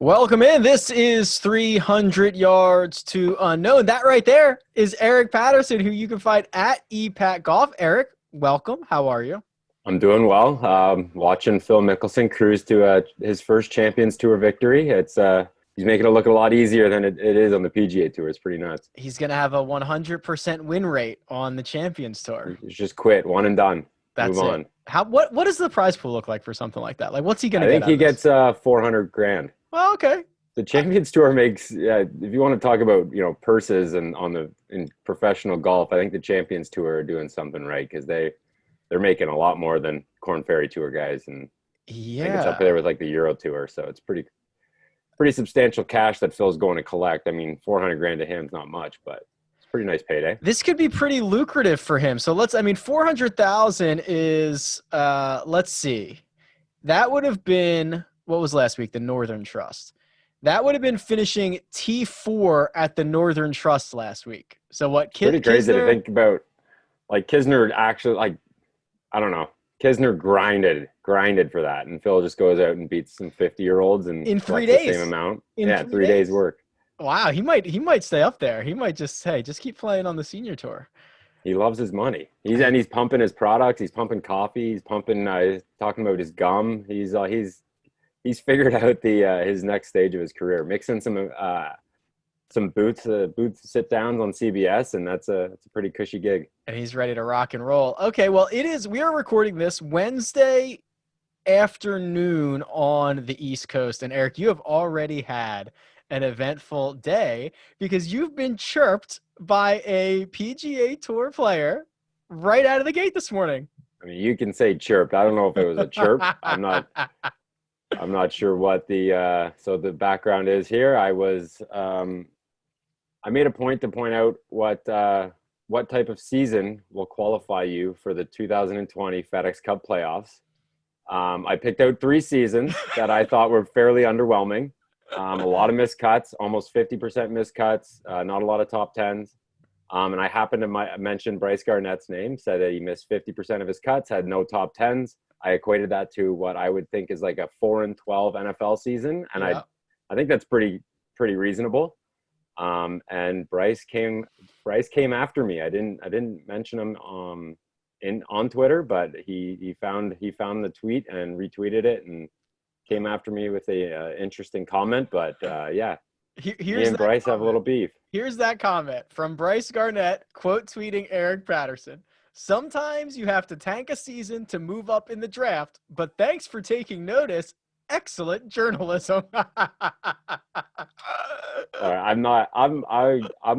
Welcome in. This is 300 Yards to Unknown. That right there is Eric Patterson, who you can find at ePatGolf. Eric, welcome. How are you? I'm doing well. Watching Phil Mickelson cruise to his first Champions Tour victory. He's making it look a lot easier than it is on the PGA Tour. It's pretty nuts. He's going to have a 100% win rate on the Champions Tour. He's just quit, one and done. That's Move it. on. What does the prize pool look like for something like that? Like, what's he going to get? I think he gets 400 grand. Well, okay. The Champions Tour makes, if you want to talk about, purses and in professional golf, I think the Champions Tour are doing something right because they're making a lot more than Korn Ferry Tour guys, and I think it's up there with like the Euro Tour, so it's pretty substantial cash that Phil's going to collect. I mean, 400 grand to him is not much, but it's a pretty nice payday. This could be pretty lucrative for him. So 400,000 is, let's see, that would have been, what was last week? The Northern Trust. That would have been finishing T4 at the Northern Trust last week. So what? Pretty crazy to think about. Like Kisner actually, like, I don't know. Kisner grinded for that, and Phil just goes out and beats some 50-year-olds and in 3 days, the same amount. In 3 days work. Wow, he might stay up there. He might just keep playing on the senior tour. He loves his money. He's pumping his products. He's pumping coffee. He's pumping. He's talking about his gum. He's figured out his next stage of his career, mixing some booth sit downs on CBS, and it's a pretty cushy gig. And he's ready to rock and roll. Okay, well, we are recording this Wednesday afternoon on the East Coast. And Eric, you have already had an eventful day because you've been chirped by a PGA Tour player right out of the gate this morning. I mean, you can say chirped. I don't know if it was a chirp. I'm not sure what the background is here. I made a point to point out what type of season will qualify you for the 2020 FedEx Cup playoffs. I picked out 3 seasons that I thought were fairly underwhelming. A lot of missed cuts, almost 50% missed cuts, not a lot of top 10s. And I happened to mention Bryce Garnett's name, said that he missed 50% of his cuts, had no top 10s. I equated that to what I would think is like a 4-12 NFL season. And yeah. I think that's pretty reasonable. And Brice came after me. I didn't mention him on Twitter, but he found the tweet and retweeted it and came after me with a interesting comment. But yeah, me and Brice have a little beef. Here's that comment from Brice Garnett, quote tweeting Eric Patterson. Sometimes you have to tank a season to move up in the draft, but thanks for taking notice. Excellent journalism. I'm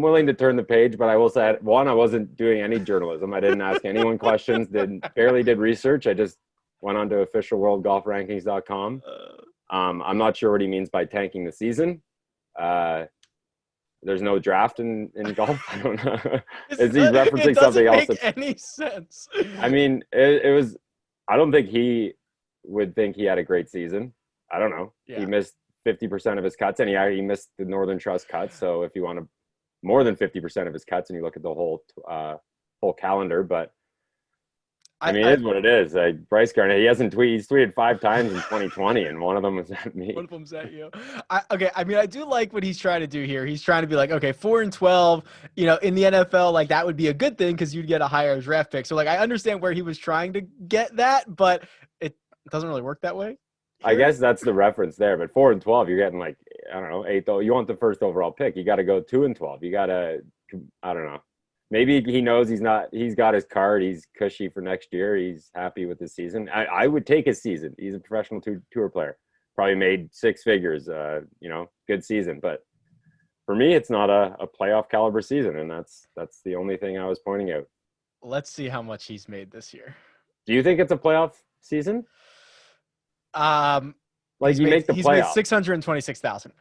willing to turn the page, but I will say, one, I wasn't doing any journalism. I didn't ask anyone questions, barely did research. I just went on to officialworldgolfrankings.com. I'm not sure what he means by tanking the season. There's no draft in golf. I don't know. Is he referencing something else? It doesn't make any sense. I mean, it was. I don't think he would think he had a great season. I don't know. Yeah. He missed 50% of his cuts, and he missed the Northern Trust cuts. So if you want to more than 50% of his cuts, and you look at the whole calendar, but I mean, it is what it is. Brice Garnett, he's tweeted 5 times in 2020, and one of them was at me. One of them's at you. Okay, I mean, I do like what he's trying to do here. He's trying to be like, okay, 4-12, in the NFL, like that would be a good thing because you'd get a higher draft pick. So like, I understand where he was trying to get that, but it doesn't really work that way. I guess that's the reference there. But 4-12, you're getting like, I don't know, 8th. You want the first overall pick. You got to go 2-12. You got to, I don't know. Maybe he knows he's got his card. He's cushy for next year. He's happy with his season. I would take his season. He's a professional tour player. Probably made 6 figures, good season. But for me, it's not a playoff caliber season. And that's the only thing I was pointing out. Let's see how much he's made this year. Do you think it's a playoff season? Like you make the playoffs. He's made 626,000.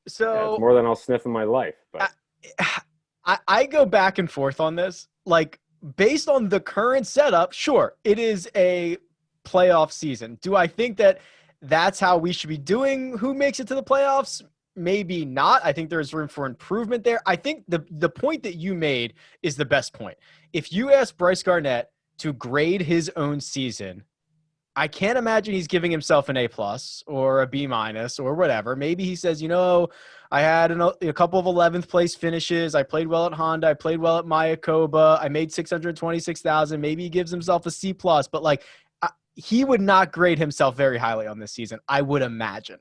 So yeah, it's more than I'll sniff in my life. But I go back and forth on this. Like, based on the current setup, sure, it is a playoff season. Do I think that that's how we should be doing who makes it to the playoffs? Maybe not. I think there's room for improvement there. I think the point that you made is the best point. If you ask Brice Garnett to grade his own season, I can't imagine he's giving himself an A+ or a B- or whatever. Maybe he says, I had a couple of 11th place finishes. I played well at Honda. I played well at Mayakoba. I made 626,000. Maybe he gives himself a C+, but like he would not grade himself very highly on this season, I would imagine.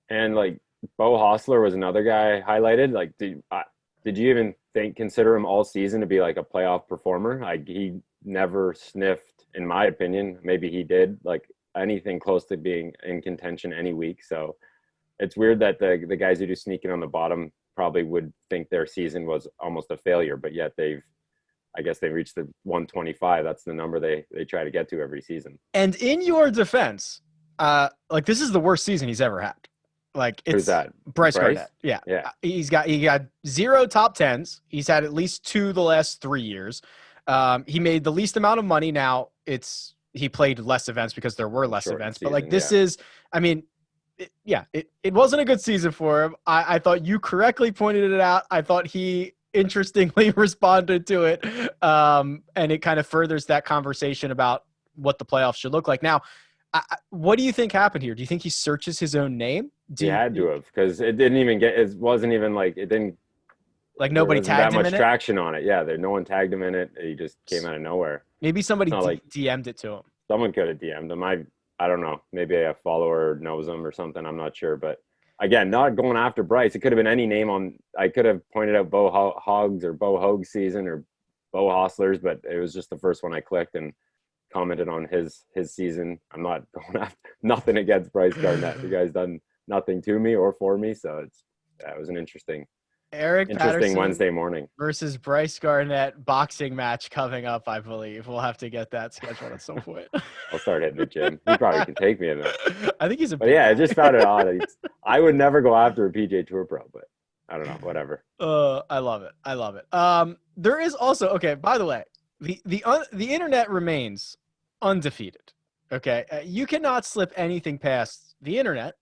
And like Bo Hostler was another guy highlighted. Like, did you even consider him all season to be like a playoff performer? Like he never sniffed, in my opinion. Maybe he did, like anything close to being in contention any week. So it's weird that the guys who do sneaking on the bottom probably would think their season was almost a failure, but yet I guess they've reached the 125. That's the number they try to get to every season. And in your defense, like this is the worst season he's ever had. Like it's Who's that? Bryce Garnett. Yeah. He got 0 top 10s. He's had at least 2 the last 3 years. He made the least amount of money. Now he played less events because there were less events, but like this is, I mean, it wasn't a good season for him. I thought you correctly pointed it out. I thought he interestingly responded to it. And it kind of furthers that conversation about what the playoffs should look like. Now, what do you think happened here? Do you think he searches his own name? He had to have, because it wasn't even like, it didn't, like nobody tagged him in it? That much traction on it. Yeah, no one tagged him in it. He just came out of nowhere. Maybe somebody DM'd it to him. Someone could have DM'd him. I don't know. Maybe a follower knows him or something. I'm not sure. But again, not going after Brice. It could have been any name I could have pointed out Bo Hogs or Bo Hoag's season or Bo Hostler's, but it was just the first one I clicked and commented on his season. I'm not going after nothing against Brice Garnett. The guy's done nothing to me or for me. So it was an interesting Patterson Wednesday morning versus Brice Garnett boxing match coming up. I believe we'll have to get that scheduled at some point. I'll start hitting the gym. He probably can take me in that. I think he's but yeah, I just found it odd. I would never go after a PGA Tour pro, but I don't know, whatever. I love it. There is also, okay, by the way, the internet remains undefeated. Okay, you cannot slip anything past the internet.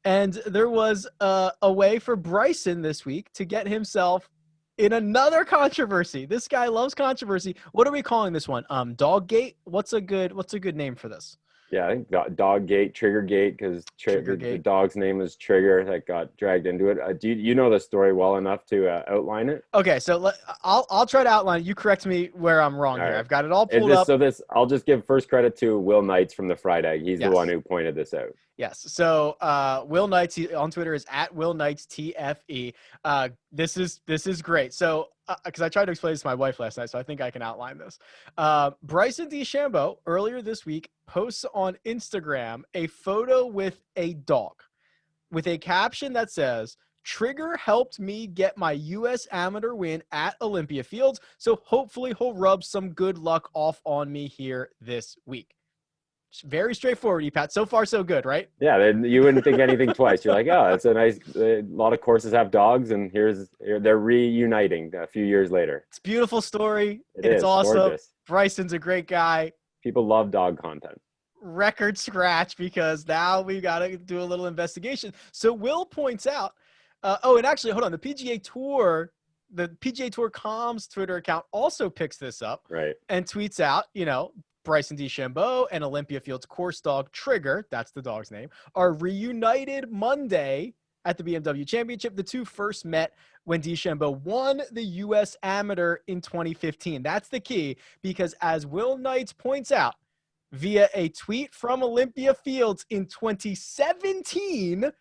And there was a way for Bryson this week to get himself in another controversy. This guy loves controversy. What are we calling this one? Doggate? What's a good name for this? Yeah, I think Doggate, Triggergate, because the dog's name was Trigger that got dragged into it. Do you know the story well enough to outline it? Okay, so I'll try to outline it. You correct me where I'm wrong here. Right. I've got it all pulled up. So I'll just give first credit to Will Knights from the Friday. He's the one who pointed this out. Yes. So Will Knights on Twitter is @WillKnightsTFE. This is great. So because I tried to explain this to my wife last night, so I think I can outline this. Bryson DeChambeau earlier this week posts on Instagram a photo with a dog with a caption that says, "Trigger helped me get my U.S. amateur win at Olympia Fields, so hopefully he'll rub some good luck off on me here this week." Very straightforward, Pat. So far, so good, right? Yeah, then you wouldn't think anything twice. You're like, oh, it's a lot of courses have dogs, and they're reuniting a few years later. It's a beautiful story. It's awesome. Gorgeous. Bryson's a great guy. People love dog content. Record scratch, because now we've got to do a little investigation. So Will points out, and actually, hold on, the PGA Tour Comms Twitter account also picks this up, right, and tweets out, Bryson DeChambeau and Olympia Fields course dog Trigger, that's the dog's name, are reunited Monday at the BMW Championship. The two first met when DeChambeau won the U.S. Amateur in 2015. That's the key, because as Will Knights points out, via a tweet from Olympia Fields in 2017,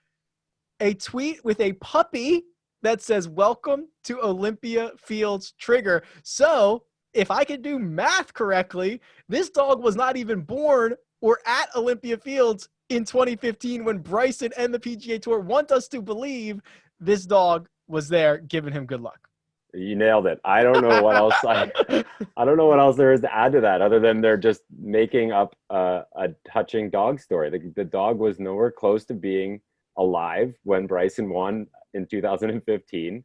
a tweet with a puppy that says, "Welcome to Olympia Fields, Trigger." So if I can do math correctly, this dog was not even born or at Olympia Fields in 2015 when Bryson and the PGA Tour want us to believe this dog was there giving him good luck. You nailed it. I don't know what else. I don't know what else there is to add to that, other than they're just making up a touching dog story. The dog was nowhere close to being alive when Bryson won in 2015.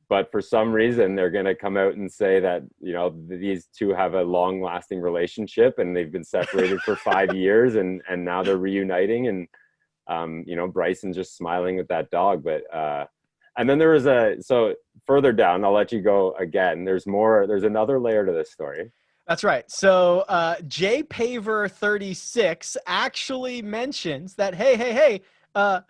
But for some reason, they're going to come out and say that, these two have a long-lasting relationship and they've been separated for 5 years and now they're reuniting. And, Bryson's just smiling at that dog. But and then there was so further down, I'll let you go again. There's another layer to this story. That's right. So J Paver 36 actually mentions that hey, uh,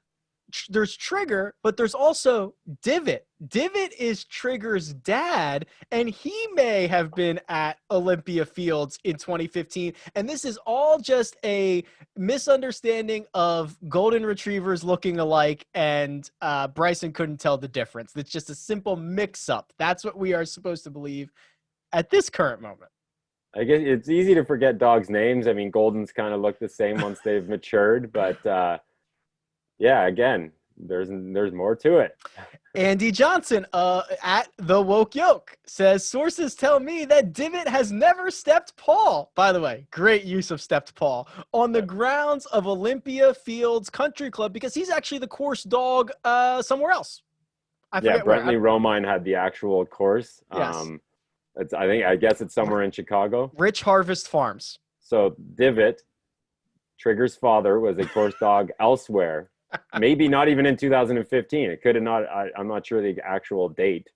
there's Trigger, but there's also Divot. Divot is Trigger's dad, and he may have been at Olympia Fields in 2015. And this is all just a misunderstanding of golden retrievers looking alike, and Bryson couldn't tell the difference. It's just a simple mix-up. That's what we are supposed to believe at this current moment. I guess it's easy to forget dogs' names. I mean, Goldens kind of look the same once they've matured, but yeah, again, there's more to it. Andy Johnson at the Woke Yoke says, sources tell me that Divot has never stepped Paul. By the way, great use of stepped Paul on the grounds of Olympia Fields Country Club, because he's actually the course dog somewhere else. Yeah, Brentley Romine had the actual course. Yes. I guess it's somewhere in Chicago. Rich Harvest Farms. So Divot, Trigger's father, was a course dog elsewhere. Maybe not even in 2015. It could have not. I'm not sure the actual date,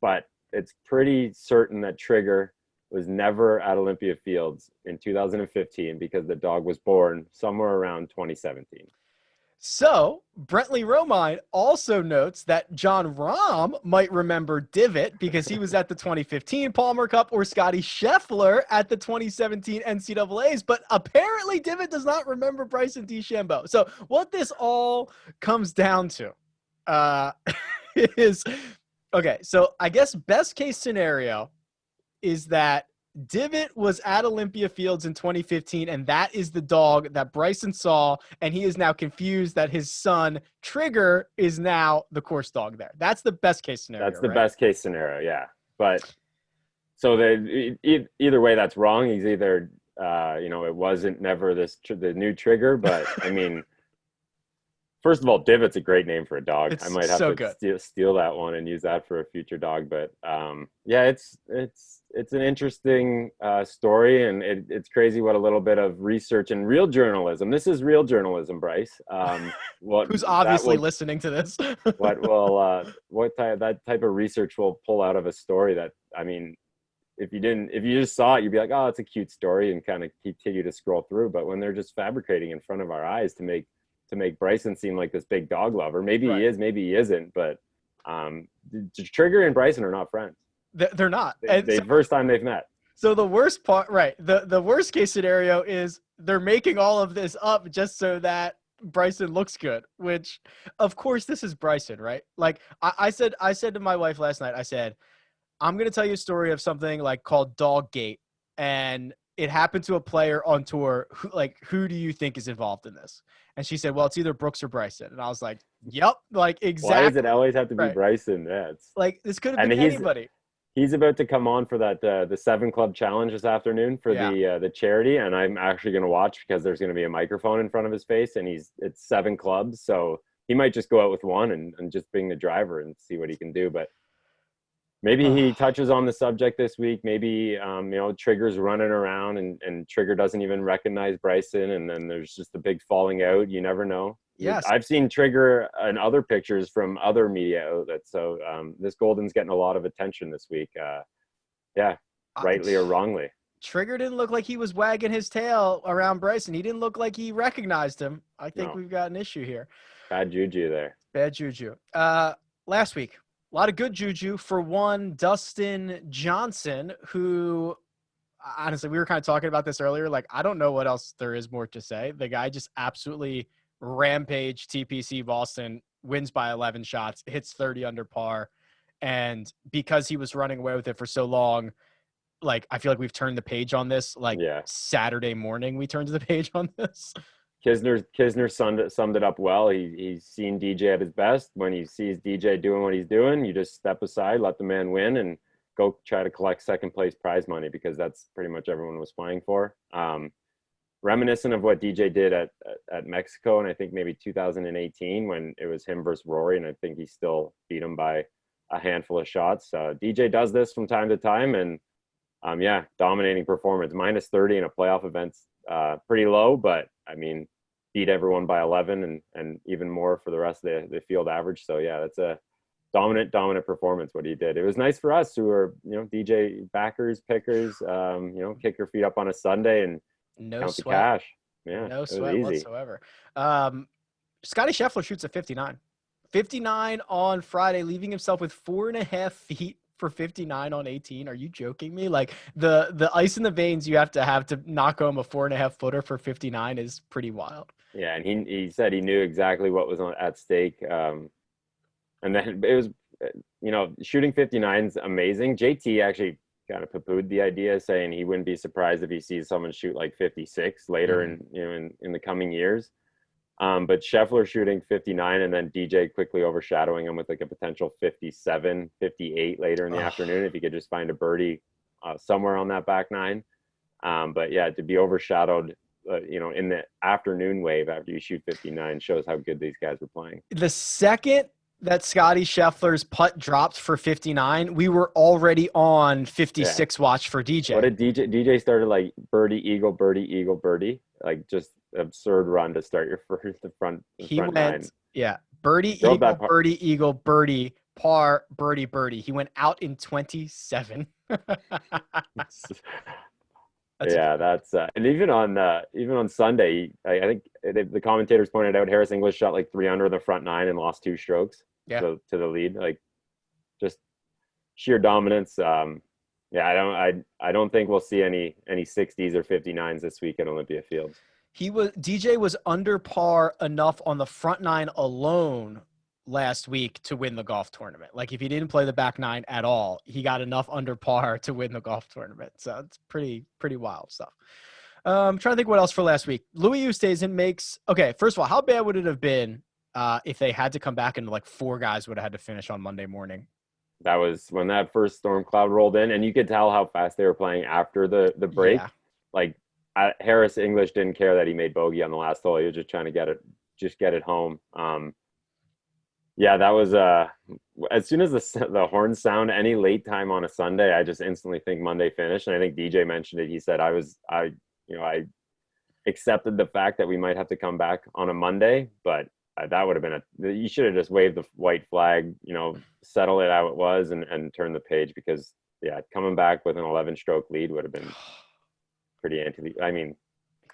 but it's pretty certain that Trigger was never at Olympia Fields in 2015 because the dog was born somewhere around 2017. So Brentley Romine also notes that John Rahm might remember Divot because he was at the 2015 Palmer Cup, or Scotty Scheffler at the 2017 NCAAs, but apparently Divot does not remember Bryson DeChambeau. So what this all comes down to is, okay, so I guess best case scenario is that Divot was at Olympia Fields in 2015, and that is the dog that Bryson saw, and he is now confused that his son, Trigger, is now the course dog there. That's the best case scenario. That's the best case scenario, yeah. But so either way, that's wrong. He's either, it wasn't never the new Trigger, but I mean, first of all, Divot's a great name for a dog. I might have to steal that one and use that for a future dog. But yeah, it's an interesting story, and it's crazy what a little bit of research and real journalism. This is real journalism, Brice. Who's obviously listening to this? what type of research will pull out of a story that, I mean, if you just saw it, you'd be like, oh, it's a cute story, and kind of continue to scroll through. But when they're just fabricating in front of our eyes to make Bryson seem like this big dog lover, maybe he is, maybe he isn't, but Trigger and Bryson are not friends. They're not. First time they've met. So the worst part, right? The worst case scenario is they're making all of this up just so that Bryson looks good. Which, of course, this is Bryson, right? Like I said to my wife last night, I said, I'm gonna tell you a story of something like called Dog Gate, and it happened to a player on tour. Who do you think is involved in this? And she said, well, it's either Brooks or Bryson. And I was like, yep, like exactly. Why does it always have to be Bryson? Yeah, it's like this could have been anybody. He's about to come on for that the 7 Club Challenge this afternoon for the charity, and I'm actually going to watch because there's going to be a microphone in front of his face, and it's 7 clubs, so he might just go out with one and just bring the driver and see what he can do. But maybe he touches on the subject this week. Maybe Trigger's running around and Trigger doesn't even recognize Bryson, and then there's just a big falling out. You never know. Yes. I've seen Trigger and other pictures from other media outlets. So this Golden's getting a lot of attention this week. Rightly or wrongly. Trigger didn't look like he was wagging his tail around Bryson. He didn't look like he recognized him. I think we've got an issue here. Bad juju there. Bad juju. Last week, a lot of good juju. For one, Dustin Johnson, who honestly, we were kind of talking about this earlier. Like, I don't know what else there is more to say. The guy just absolutely rampage TPC Boston, wins by 11 shots, hits 30 under par. And because he was running away with it for so long, like, I feel like we've turned the page on this. Saturday morning, we turned to the page on this. Kisner summed it up well. He's seen DJ at his best. When he sees DJ doing what he's doing, you just step aside, let the man win, and go try to collect second place prize money, because that's pretty much everyone was playing for. Reminiscent of what DJ did at Mexico, and I think maybe 2018 when it was him versus Rory, and I think he still beat him by a handful of shots. DJ does this from time to time, and dominating performance. Minus 30 in a playoff event's pretty low, but I mean, beat everyone by 11 and even more for the rest of the field average. So yeah, dominant performance. What he did, it was nice for us who are DJ backers, pickers. Kick your feet up on a Sunday and No count the sweat. cash. Yeah, No it was sweat easy. whatsoever. Scotty Scheffler shoots a 59. 59 on Friday, leaving himself with 4.5 feet for 59 on 18. Are you joking me? Like the ice in the veins you have to knock home a 4.5 footer for 59 is pretty wild. Yeah, and he said he knew exactly what was at stake. And then it was, shooting 59 is amazing. JT actually kind of poo-pooed the idea, saying he wouldn't be surprised if he sees someone shoot like 56 later in the coming years. But Scheffler shooting 59 and then DJ quickly overshadowing him with like a potential 57, 58 later in the afternoon if he could just find a birdie somewhere on that back nine. But yeah, to be overshadowed, in the afternoon wave after you shoot 59 shows how good these guys were playing. The second that Scotty Scheffler's putt dropped for 59, we were already on 56 watch for DJ. What did DJ started like birdie, eagle, birdie, like just absurd run to start your front nine. Yeah, birdie, eagle, birdie, eagle, birdie, par, birdie, birdie. He went out in 27. That's and even on Sunday, I think the commentators pointed out Harris English shot like 3 under the front nine and lost 2 strokes to the lead, like just sheer dominance. I don't think we'll see any 60s or 59s this week at Olympia Fields. DJ was under par enough on the front nine alone last week to win the golf tournament. Like if he didn't play the back nine at all, he got enough under par to win the golf tournament. So it's pretty wild stuff. I'm trying to think what else for last week. Louis Oosthuizen makes, okay, first of all, how bad would it have been if they had to come back and like 4 guys would have had to finish on Monday morning? That was when that first storm cloud rolled in, and you could tell how fast they were playing after the break. Yeah. Like Harris English didn't care that he made bogey on the last hole. He was just trying to get it home. That was as soon as the horns sound any late time on a Sunday, I just instantly think Monday finish. And I think DJ mentioned it. He said I accepted the fact that we might have to come back on a Monday, but that would have been you should have just waved the white flag, settle it how it was and turn the page, because coming back with an 11-stroke lead would have been pretty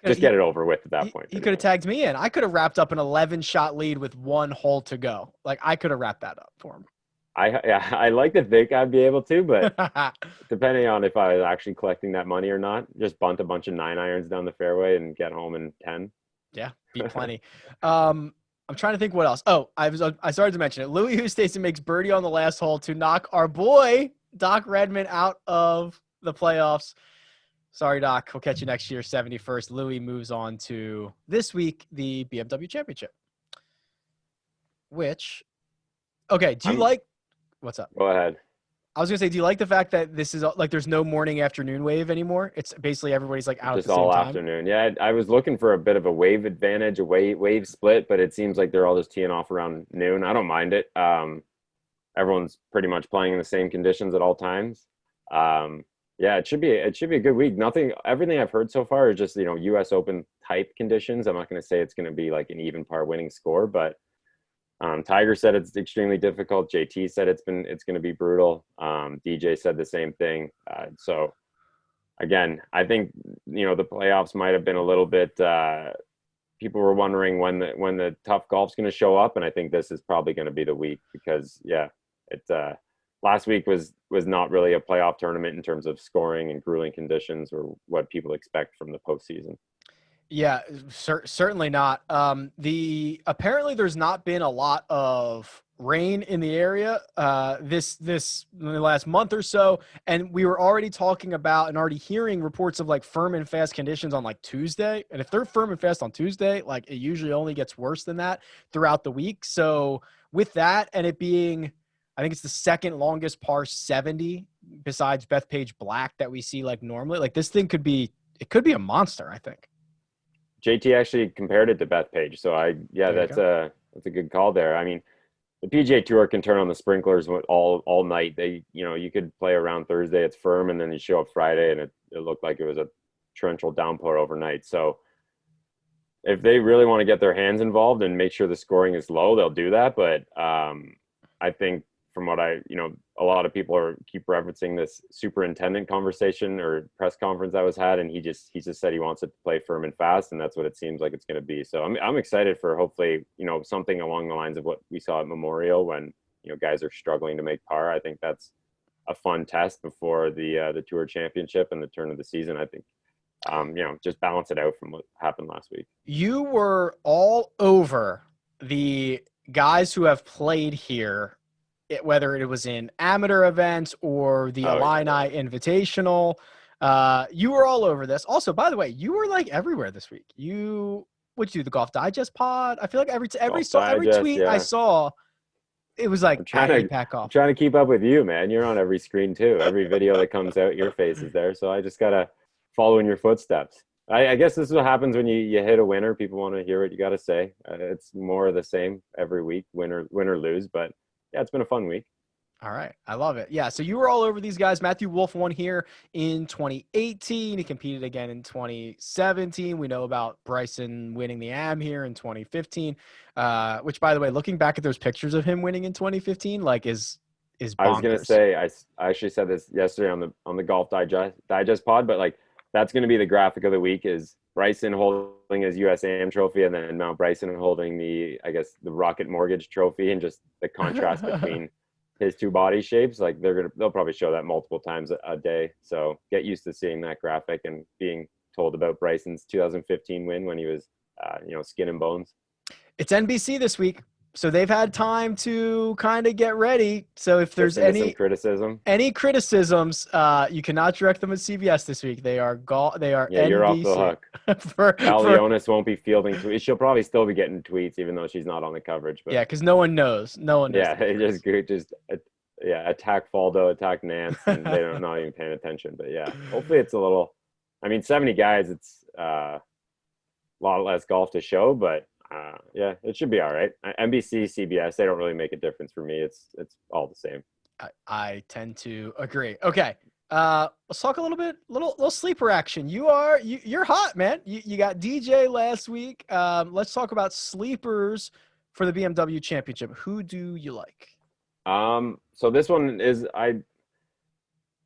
just get it over with at that point. He could have tagged me in. I could have wrapped up an 11-shot lead with 1 hole to go. Like I could have wrapped that up for him. I like to think I'd be able to, but depending on if I was actually collecting that money or not, just bunt a bunch of 9-irons down the fairway and get home in 10. Yeah, be plenty. I'm trying to think what else. Oh, I started to mention it. Louis Oosthuizen makes birdie on the last hole to knock our boy Doc Redman out of the playoffs. Sorry, Doc. We'll catch you next year, 71st. Louis moves on to this week, the BMW Championship. Which, okay, do you like – what's up? Go ahead. I was going to say, do you like the fact that this is – like there's no morning afternoon wave anymore? It's basically everybody's like out just at the same all time. Afternoon. Yeah, I was looking for a bit of a wave advantage, a wave split, but it seems like they're all just teeing off around noon. I don't mind it. Everyone's pretty much playing in the same conditions at all times. It should be a good week. Everything I've heard so far is just, US Open type conditions. I'm not going to say it's going to be like an even par winning score, but Tiger said it's extremely difficult. JT said it's going to be brutal. DJ said the same thing. So again, I think, the playoffs might have been a little bit, people were wondering when the tough golf's going to show up. And I think this is probably going to be the week because last week was not really a playoff tournament in terms of scoring and grueling conditions or what people expect from the postseason. Yeah, certainly not. Apparently there's not been a lot of rain in the area this in the last month or so, and we were already talking about and already hearing reports of like firm and fast conditions on like Tuesday. And if they're firm and fast on Tuesday, like it usually only gets worse than that throughout the week. So with that, and it being, I think it's the second longest par 70 besides Bethpage Black that we see like normally. Like this thing could be a monster, I think. JT actually compared it to Bethpage, so that's a good call there. I mean, the PGA Tour can turn on the sprinklers all night. They, you could play around Thursday, it's firm, and then you show up Friday, and it looked like it was a torrential downpour overnight. So if they really want to get their hands involved and make sure the scoring is low, they'll do that. But I think from what a lot of people keep referencing this superintendent conversation or press conference that was had, and he just said he wants it to play firm and fast, and that's what it seems like it's going to be. So I'm excited for hopefully something along the lines of what we saw at Memorial when guys are struggling to make par. I think that's a fun test before the Tour Championship and the turn of the season. I think just balance it out from what happened last week. You were all over the guys who have played here, whether it was in amateur events or the Illini Invitational. You were all over this. Also, by the way, you were like everywhere this week. What'd you do? The Golf Digest pod? I feel like every tweet I saw, it was like I'm trying to keep up with you, man. You're on every screen too. Every video that comes out, your face is there. So I just gotta follow in your footsteps. I guess this is what happens when you hit a winner. People want to hear what you got to say. It's more of the same every week, win or lose. But yeah, it's been a fun week. All right. I love it. Yeah. So you were all over these guys. Matthew Wolff won here in 2018. He competed again in 2017. We know about Bryson winning the AM here in 2015, which, by the way, looking back at those pictures of him winning in 2015, like is bonkers. I was going to say, I actually said this yesterday on the Golf Digest pod, but like, that's going to be the graphic of the week is Bryson holding his USAM trophy and then Mount Bryson holding the Rocket Mortgage trophy, and just the contrast between his two body shapes. Like they'll probably show that multiple times a day. So get used to seeing that graphic and being told about Bryson's 2015 win when he was, skin and bones. It's NBC this week, so they've had time to kind of get ready. So if there's any criticisms, you cannot direct them at CBS this week. They are NBC. You're off the hook. Al Leonis won't be fielding tweets. She'll probably still be getting tweets, even though she's not on the coverage. But yeah, because no one knows. Yeah, attack Faldo, attack Nance, and they're not even paying attention. But yeah, hopefully it's a little. 70 guys. It's a lot less golf to show, but. Yeah, it should be all right. NBC, CBS, they don't really make a difference for me. It's all the same. I tend to agree. Okay, let's talk a little sleeper action. You're hot, man. You got DJ last week. Let's talk about sleepers for the BMW Championship. Who do you like? So this one is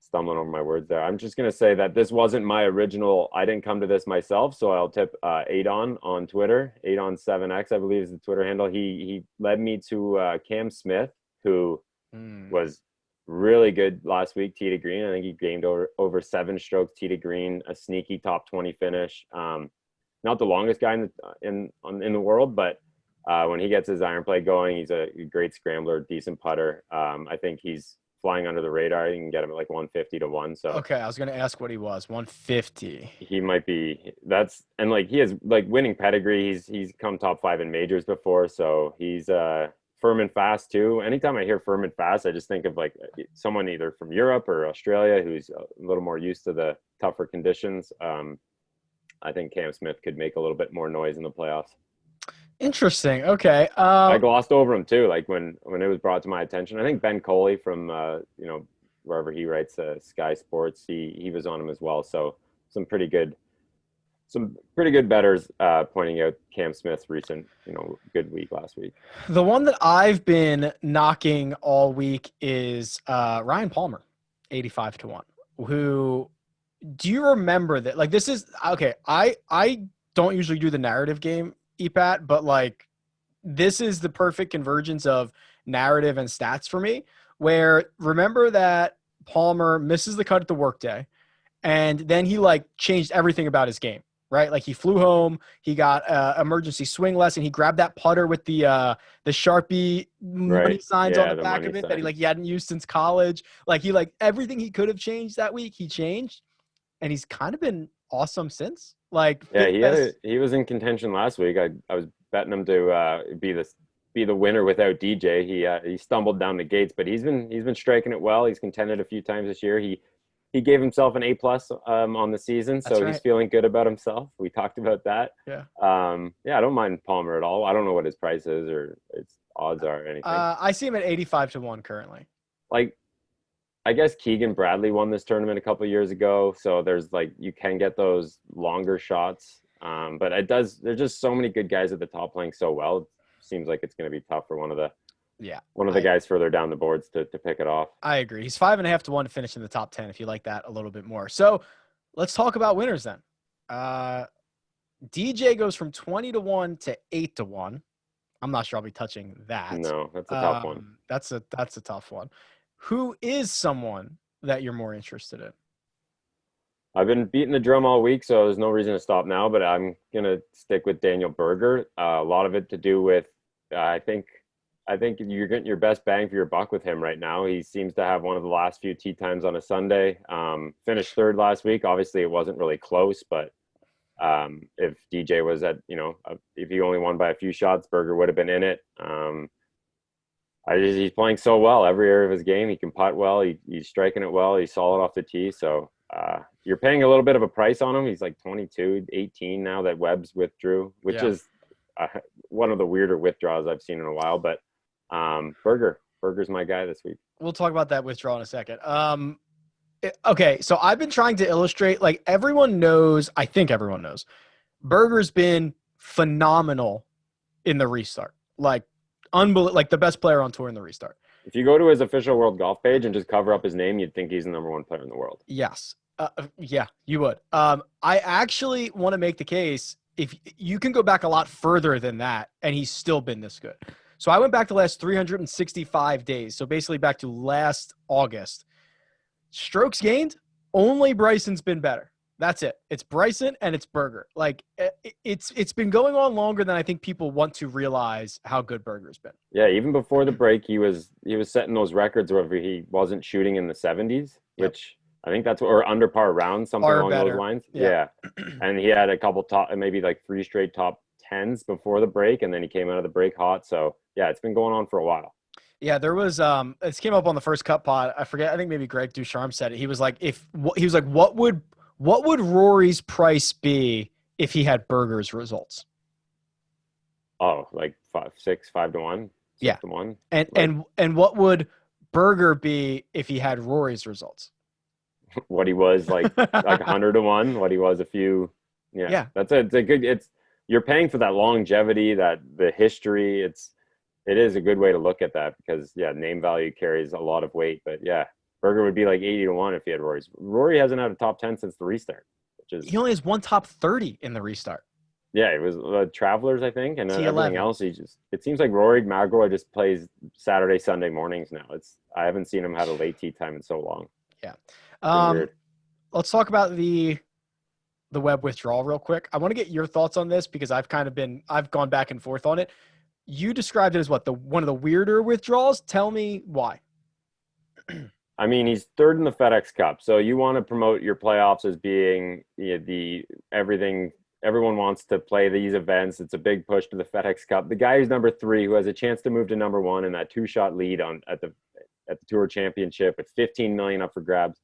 stumbling over my words there. I'm just going to say that this wasn't my original. I didn't come to this myself, so I'll tip Adon on Twitter. Adon7X, I believe, is the Twitter handle. He led me to Cam Smith, who was really good last week, tee to green. I think he gained over 7 strokes tee to green, a sneaky top 20 finish. Not the longest guy in the world, but when he gets his iron play going, he's a great scrambler, decent putter. I think he's flying under the radar. You can get him at like 150 to 1. So okay, I was gonna ask what he was. 150. He might be. He has like winning pedigree. He's come top 5 in majors before, so he's firm and fast too. Anytime I hear firm and fast, I just think of like someone either from Europe or Australia who's a little more used to the tougher conditions. I think Cam Smith could make a little bit more noise in the playoffs. Interesting. Okay. I glossed over him too. Like when it was brought to my attention, I think Ben Coley from wherever he writes Sky Sports, he was on him as well. So some pretty good bettors pointing out Cam Smith's recent good week last week. The one that I've been knocking all week is Ryan Palmer, 85 to 1. Who do you remember that? Like this is okay. I don't usually do the narrative game, EPAT, but like this is the perfect convergence of narrative and stats for me, where remember that Palmer misses the cut at the workday and then he like changed everything about his game, right? Like he flew home, he got emergency swing lesson, he grabbed that putter with the Sharpie money signs on the back of it that he hadn't used since college. Like he everything he could have changed that week, he changed, and he's kind of been awesome since. Like yeah, he was in contention last week. I was betting him to be the winner without DJ. He stumbled down the gates, but he's been striking it well. He's contended a few times this year. He gave himself an A+ on the season, so he's feeling good about himself. We talked about that. Yeah. I don't mind Palmer at all. I don't know what his price is or its odds are or anything. I see him at 85 to 1 currently. Like, I guess Keegan Bradley won this tournament a couple of years ago, so there's you can get those longer shots. But there's just so many good guys at the top playing so well. It seems like it's going to be tough for one of the Yeah, one of the guys further down the boards to pick it off. I agree. He's 5.5 to 1 to finish in the top 10 if you like that a little bit more. So let's talk about winners then. DJ goes from 20 to 1 to 8 to 1. I'm not sure I'll be touching that. No, that's a tough one. That's a tough one. Who is someone that you're more interested in? I've been beating the drum all week, so there's no reason to stop now, but I'm going to stick with Daniel Berger. A lot of it to do with, I think you're getting your best bang for your buck with him right now. He seems to have one of the last few tee times on a Sunday. Finished third last week. Obviously, it wasn't really close, but if DJ was at, if he only won by a few shots, Berger would have been in it. He's playing so well every area of his game. He can putt well. He's striking it well. He's solid off the tee. So you're paying a little bit of a price on him. He's like 22, 18 now that Webb's withdrew, which is one of the weirder withdrawals I've seen in a while. But Berger's my guy this week. We'll talk about that withdrawal in a second. Okay, so I've been trying to illustrate, like, everyone knows, I think everyone knows, Berger's been phenomenal in the restart. Like, like the best player on tour in the restart. If you go to his official World Golf page and just cover up his name, you'd think he's the number one player in the world. Yes. Yeah, you would. I actually want to make the case, if you can go back a lot further than that, and he's still been this good. So I went back to the last 365 days. So basically back to last August. Strokes gained, only Bryson's been better. That's it. It's Bryson and it's Berger. Like, it's been going on longer than I think people want to realize how good Berger's been. Yeah, even before the break, he was setting those records where he wasn't shooting in the 70s, which I think that's or under par rounds, something along those lines. Yeah. And he had a couple maybe like 3 straight top 10s before the break, and then he came out of the break hot. So yeah, it's been going on for a while. Yeah, there was it came up on the first cut pod. I forget. I think maybe Greg Ducharme said it. He was like, what would Rory's price be if he had Berger's results? Oh, like 5 to 1. 6 to 1. And what would Berger be if he had Rory's results? What he was like 100 to 1. What he was a few. Yeah. It's a good. You're paying for that longevity, the history. It is a good way to look at that because, name value carries a lot of weight. But, Berger would be like 80 to 1 if he had Rory's. Rory hasn't had a top 10 since the restart. He only has one top 30 in the restart. Yeah, it was Travelers, I think, and T11. Everything else. It seems like Rory McIlroy just plays Saturday, Sunday mornings now. I haven't seen him have a late tee time in so long. Yeah. Let's talk about the Webb withdrawal real quick. I want to get your thoughts on this because I've gone back and forth on it. You described it as one of the weirder withdrawals. Tell me why. I mean, he's third in the FedEx Cup, so you want to promote your playoffs as being the everything. Everyone wants to play these events. It's a big push to the FedEx Cup. The guy who's number 3, who has a chance to move to number 1 in that 2-shot lead at the Tour Championship with $15 million up for grabs.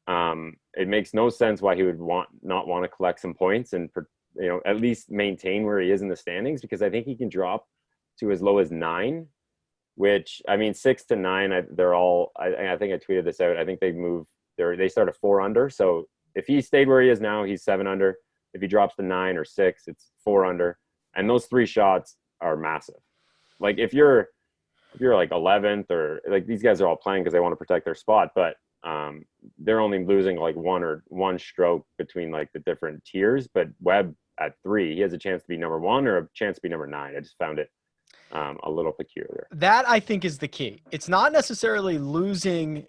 It makes no sense why he would not want to collect some points and at least maintain where he is in the standings, because I think he can drop to as low as 9, which, I mean, 6 to 9, they're all, I think I tweeted this out. I think they start at 4 under. So if he stayed where he is now, he's 7 under. If he drops to 9 or 6, it's 4 under. And those 3 shots are massive. Like if you're like 11th, or like these guys are all playing because they want to protect their spot, but they're only losing like one stroke between like the different tiers. But Webb at 3, he has a chance to be number 1 or a chance to be number 9. I just found it a little peculiar. That, I think, is the key. It's not necessarily losing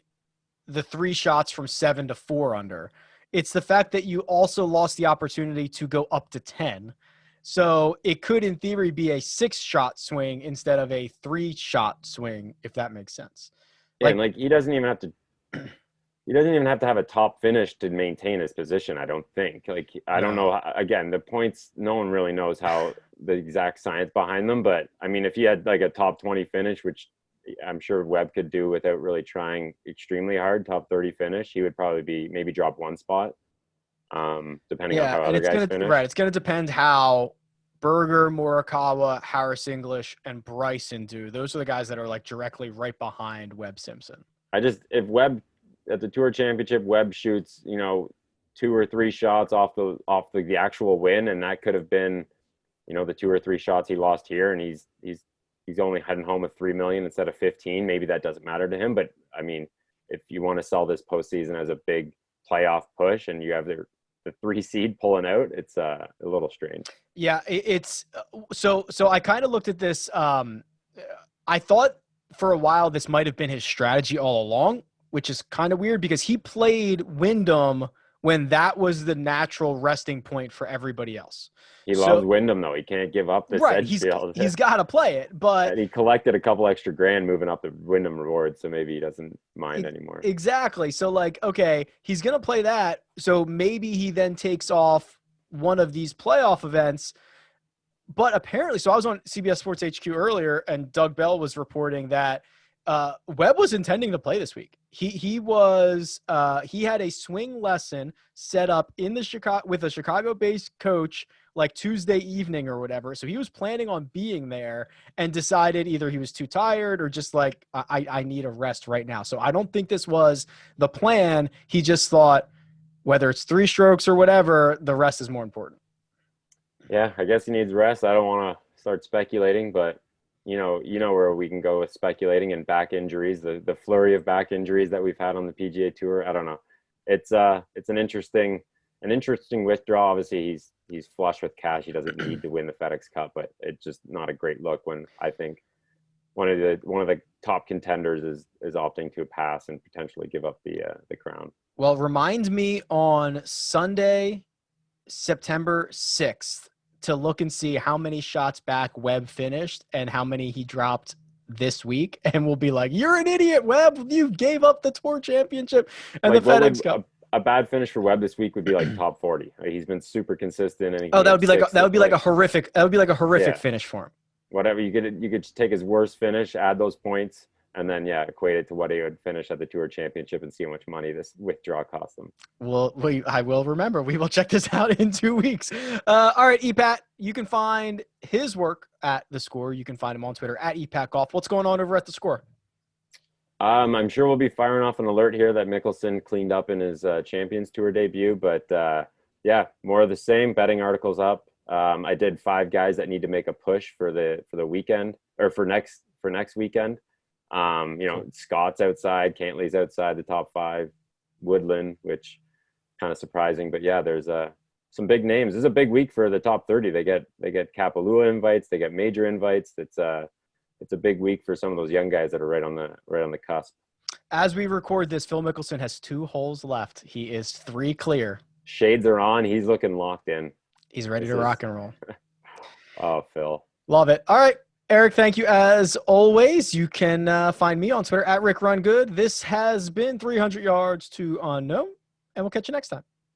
the 3 shots from 7 to 4 under. It's the fact that you also lost the opportunity to go up to 10. So it could, in theory, be a 6-shot swing instead of a 3-shot swing, if that makes sense. Yeah, and he doesn't even have to. He doesn't even have to have a top finish to maintain his position, I don't think. I don't know. Again, the points, no one really knows how the exact science behind them. But, I mean, if he had like a top 20 finish, which I'm sure Webb could do without really trying extremely hard, top 30 finish, he would probably maybe drop 1 spot, depending on how other guys finish. Right. It's going to depend how Berger, Morikawa, Harris English, and Bryson do. Those are the guys that are like directly right behind Webb Simpson. If Webb at the Tour Championship, Webb shoots, 2 or 3 shots off the actual win, and that could have been, the 2 or 3 shots he lost here, and he's he's only heading home with 3 million instead of 15. Maybe that doesn't matter to him, but I mean, if you want to sell this postseason as a big playoff push and you have the 3 seed pulling out, it's a little strange. Yeah, it's so I kind of looked at this. I thought for a while this might have been his strategy all along, which is kind of weird because he played Wyndham when that was the natural resting point for everybody else. He loves Wyndham, though. He can't give up this Edgefield. He's got to play it, but and he collected a couple extra grand moving up the Wyndham reward, so maybe he doesn't mind anymore. Exactly. So, like, okay, he's going to play that, so maybe he then takes off one of these playoff events. But apparently, so I was on CBS Sports HQ earlier, and Doug Bell was reporting that Webb was intending to play this week. He had a swing lesson set up in the with a Chicago-based coach like Tuesday evening or whatever. So he was planning on being there and decided either he was too tired or just like, I need a rest right now. So I don't think this was the plan. He just thought whether it's 3 strokes or whatever, the rest is more important. Yeah, I guess he needs rest. I don't want to start speculating, but you know where we can go with speculating and back injuries, the flurry of back injuries that we've had on the PGA Tour. I don't know. It's an interesting withdrawal. Obviously, he's flush with cash. He doesn't need to win the FedEx Cup, but it's just not a great look when I think one of the top contenders is opting to pass and potentially give up the crown. Well, remind me on Sunday, September 6th. To look and see how many shots back Webb finished and how many he dropped this week. And we'll be like, you're an idiot, Webb. You gave up the Tour Championship and the FedEx Cup. A bad finish for Webb this week would be like top 40. He's been super consistent. And that would be like a horrific finish for him. Whatever you could take his worst finish, add those points, and then equate it to what he would finish at the Tour Championship and see how much money this withdrawal cost him. Well, I will remember. We will check this out in 2 weeks. All right, EPAT, you can find his work at The Score. You can find him on Twitter at EPAT Golf. What's going on over at The Score? I'm sure we'll be firing off an alert here that Mickelson cleaned up in his Champions Tour debut, but more of the same. Betting articles up. I did 5 guys that need to make a push for the weekend or for next weekend. Scott's outside, Cantley's outside the top 5, Woodland, which kind of surprising, but there's some big names. This is a big week for the top 30. They get Kapalua invites, they get major invites. It's a big week for some of those young guys that are right on the cusp. As we record this, Phil Mickelson has 2 holes left. He is 3 clear. Shades are on. He's looking locked in. He's ready to rock and roll. Oh, Phil. Love it. All right. Eric, thank you as always. You can find me on Twitter at RickRunGood. This has been 300 Yards to Unknown, and we'll catch you next time.